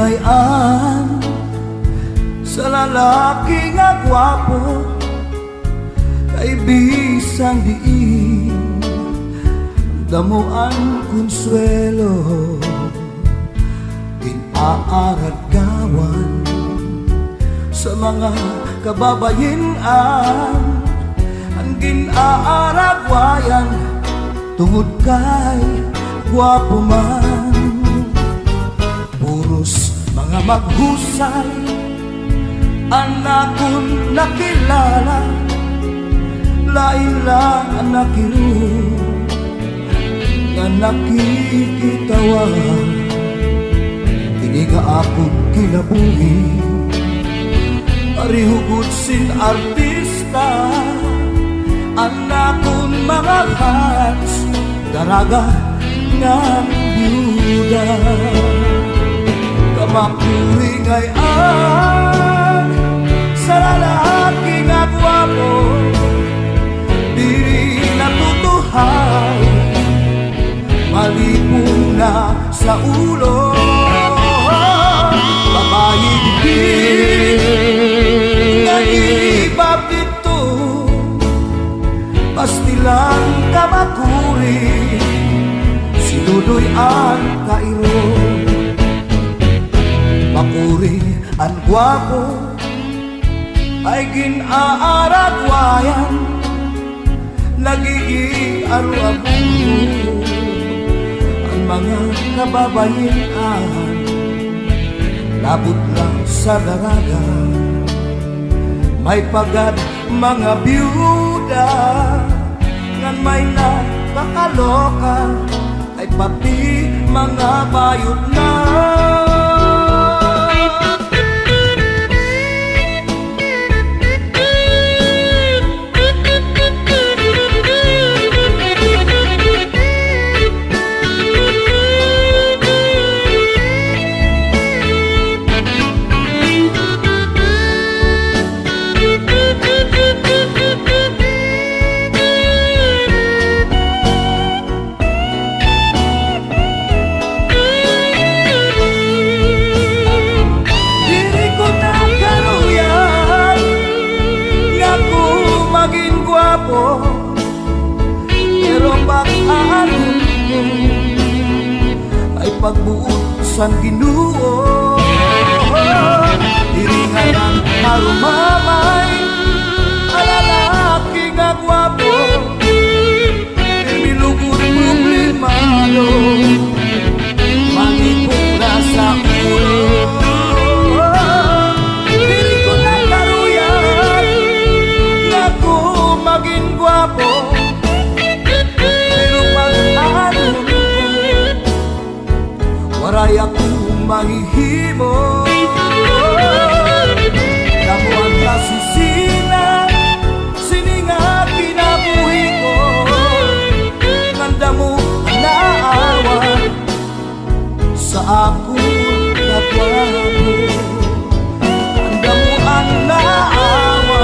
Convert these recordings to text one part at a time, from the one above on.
Hingayan sa lalaki nga gwapo, kay bisang diin damo ang konsuelo. Ginaaragawan sa mga kababayinan ang ginaaragwayan tungod kay gwapo man. Puros mga maghusay ang akong nakilala, lain lang ang nakiru nga nakikitawa. Dili ka akong kinabuhi, parihugod sin artista ang akong mga fans, daraga ng byuda. Kamakuringayan sa lalaki nga gwapo, diri natutuhay, malipong na sa ulo. Babae din nga ibab dito, pastilang kamakuri, si Dudoy ang kairo. Makuri ang gwapo ay ginaaragwayan, nagiging-aru-abu ang mga kababayan. Labot lang sa daraga, may pagad mga byuda, ngan may nakakaloka, ay pati mga bayot na. Pero pag-ano ay pagbuot sa Ginoo, diri nga lang marumamay ang lalaki nga gwapo, milugod problemado, manipong na sa ulo. Diri ko na karuyan nga ko maging gwapo, waray akong mahihimo. Damo ang nasisina, sininga kinabuhi ko, nandamo ang naawa sa akong kapwapo. Nandamo ang naawa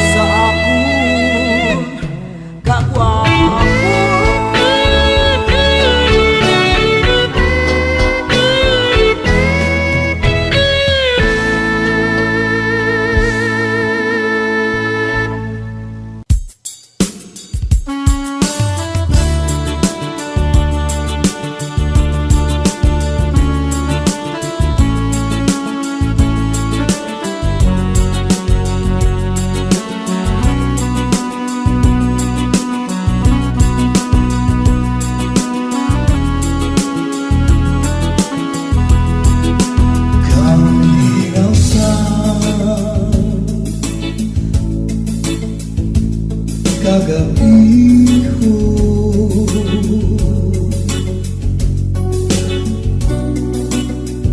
sa akong kapwapo. Kagabi ko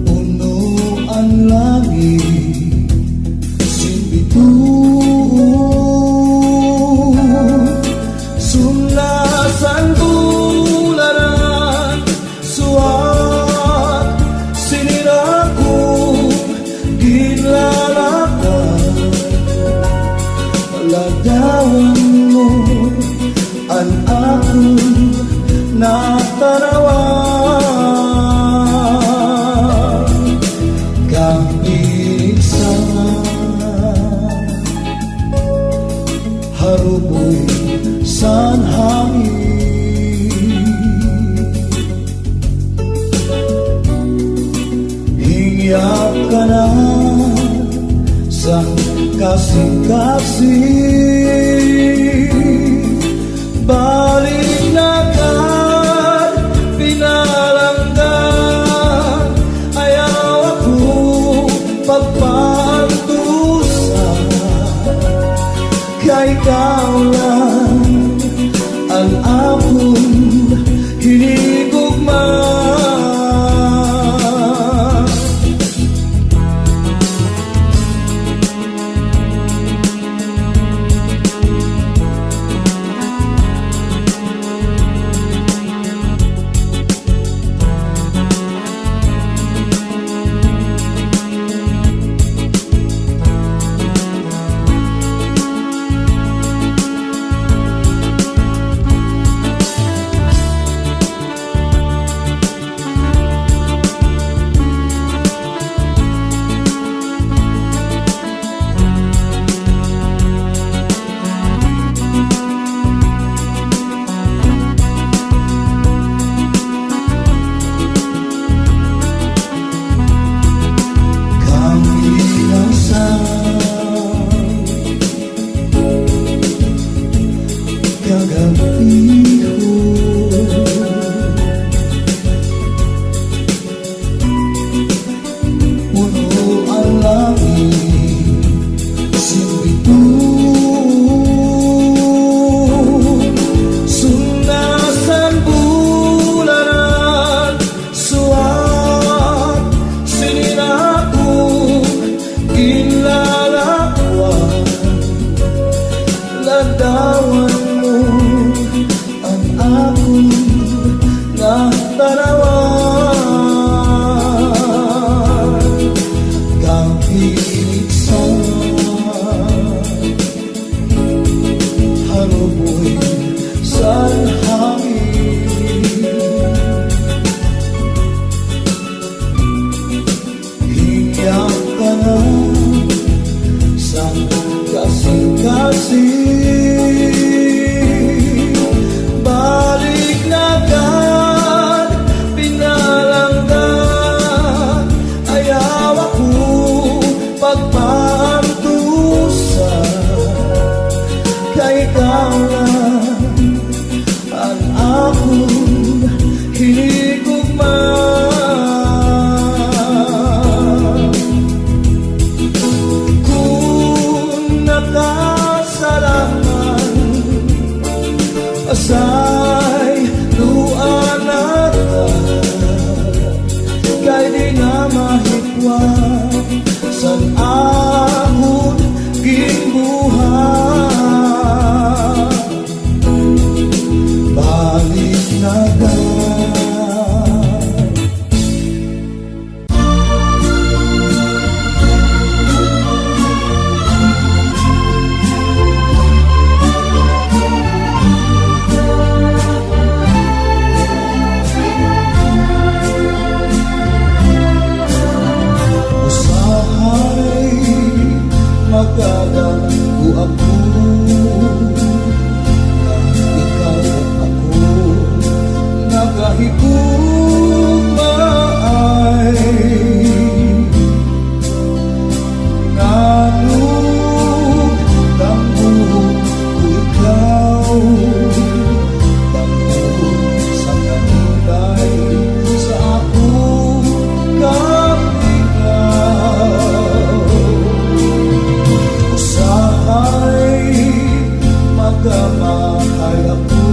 puno ang langit, simbito sunlasan bularan, suwat sinirako ginlalakan, maladawan ang akong natarawan. na sa kasing-kasing. Balik na kad pinalanggan, ayaw ako pagpantusan, kay ikaw lang ang akong hinigugma. Ladawan mo ang akong natarawan, kahit sa haluboy sa hangin. Hiyak ka na sa kasing-kasing. Balik na kad pinalanggan, ayaw ako pagpantusan, kay ikaw lang ang akong hinigugma. Asay luan natin, kay di na mahitwan san ahon gimbuhat. Balik na magkagago ako, ikaw ako nagahigugmaay. Nanong tangog ko ikaw, tangog sa kanilay sa akong magkamahay ako,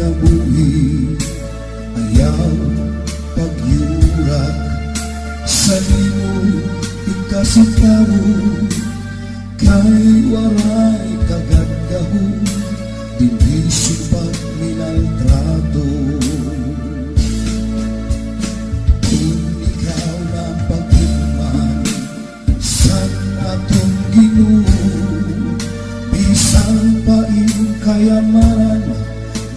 kinabuhi, ayaw pagyurak sa limo ikasitaw, kay waray kagagaho, dili supat minaltrato. Kung ikaw na pagkuman sa atong Ginoo, bisan pa iyong kayamanan,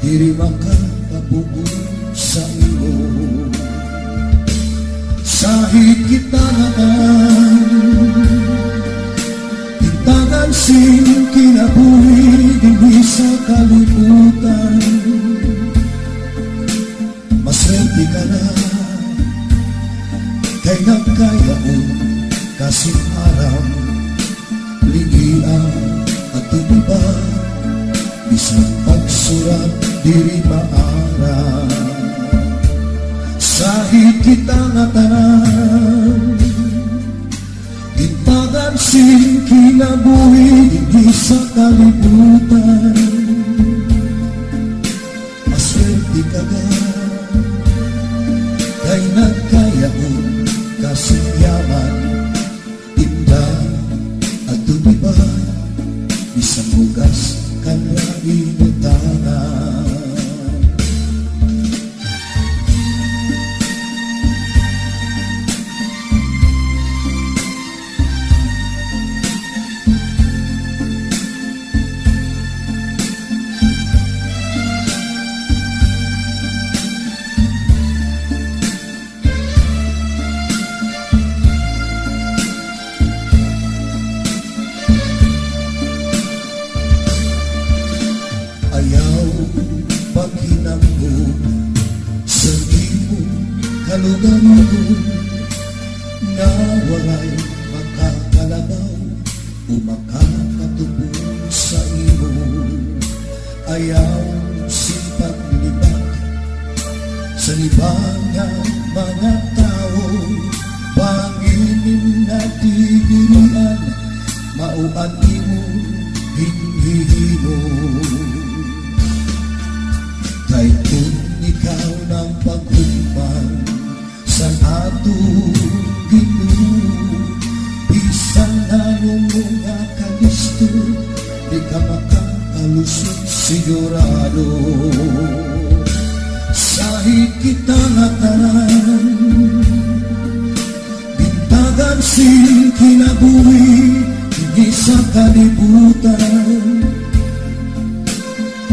diri makakabugon sa imo. Sahid kita hintagan sin kinabuhi, dili sa kalibutan. Maswerte ka na, kay nagkayaon kasing aram, ligian at tumiba, bisang pagsurat diri maara. Sahid kita nga tanan, hintagan sin kinabuhi, dili sa kalibutan. Maswerte ka na, kay nagkayaon kasing yaman, indah at tumiba, bisang bugas kan inutangan. Ayaw paghinambog sa imo kalugalugon, nga walay makakalabaw o makakatubong sa imo. Ayaw sipaglibak sa libangang mga tao, panginin na tigirian, mauan imo hinhihimo. Kay kung ikaw ng paghuman sa atong Ginoo, bisan anong mga kalisto, di ka makakalusot sigurado. Sahid kita nga tanan, bintagan sin kinabuhi, hindi sa kalibutan.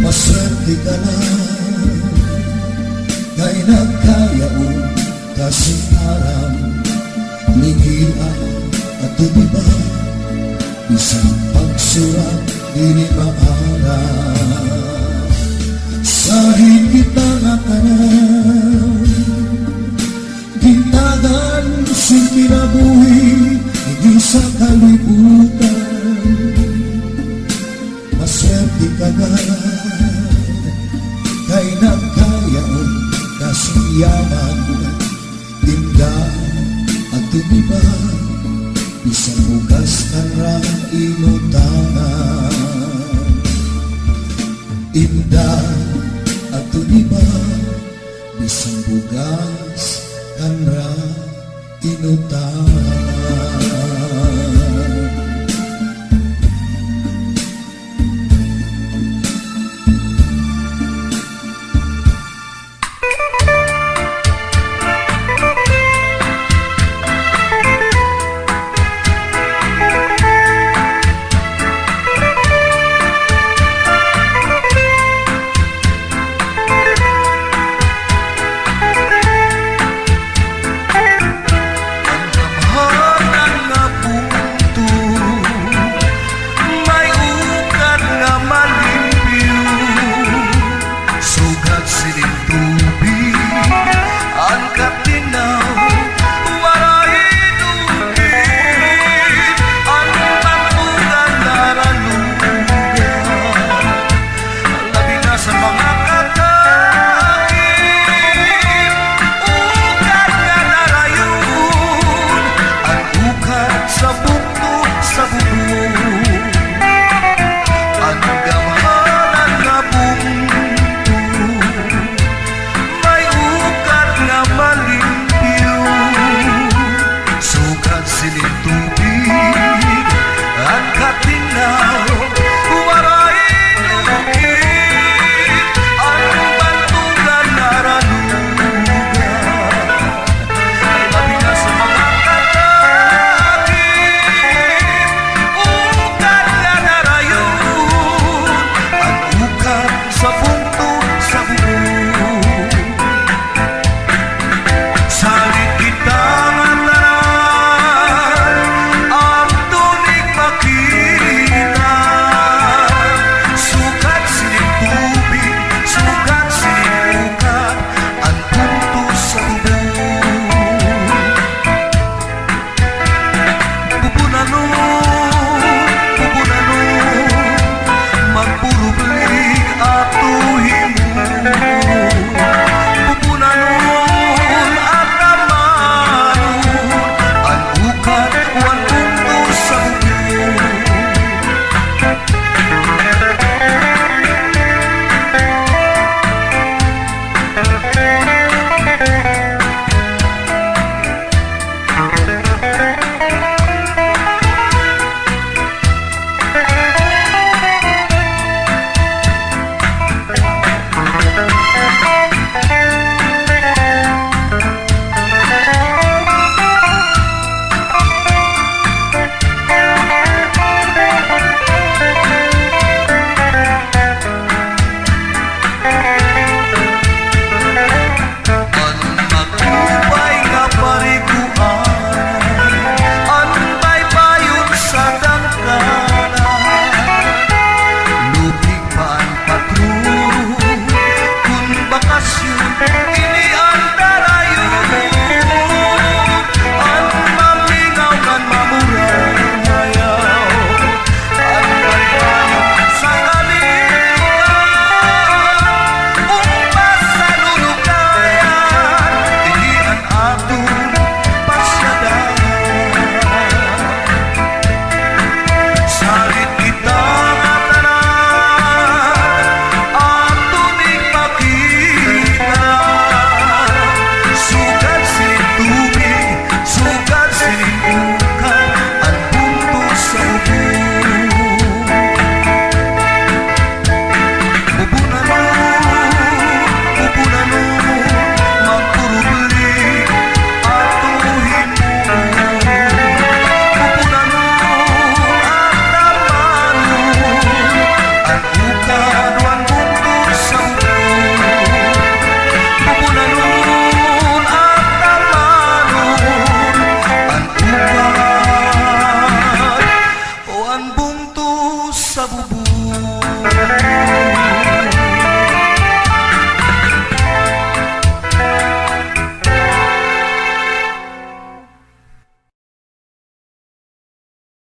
Maswerte ka na, kay nagkayaon kasing aram, ligian at tumiba, isang pagsurat dili maara. Sahid kita nga tanan, gintagan sin kinabuhi, hindi sa kalibutan. Maswerte ka na, kay nagkayaon kasing yaman, indah at tumiba, isang bugas kan ra inutangan. Indah at tumiba, isang bugas kan ra inutangan.